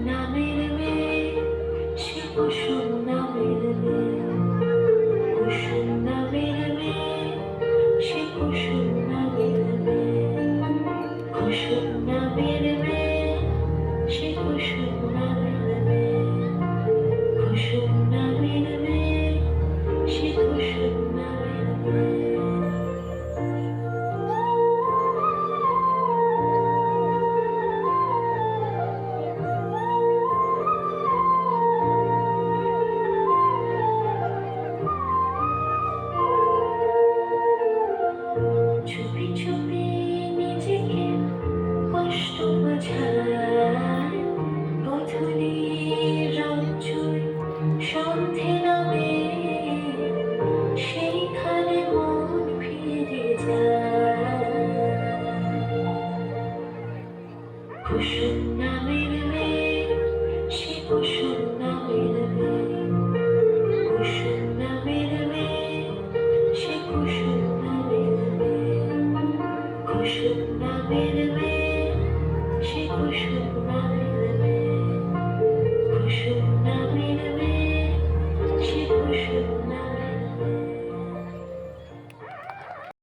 নামের মেয়ে, সে কুসুম নামের মেয়ে, কুসুম নামের মেয়ে, সে কুসুম নামের মেয়ে, কুসুম নামের মেয়ে, সে কুসুম নামের মেয়ে, কুসুম নামের মেয়ে, সে কুসুম নামের মেয়ে। চুপি চুপি নিজেকে কষ্ট বোঝায়, গধূলির রঞ্জুর সন্ধে নামে, সেইখানে মন ফিরে যায়। কুসুম নামের মেয়ে, সে কুসুম নামের মেয়ে, কুসুম নামের মেয়ে, সে কুসুম নামের মেয়ে, কুসুম নামের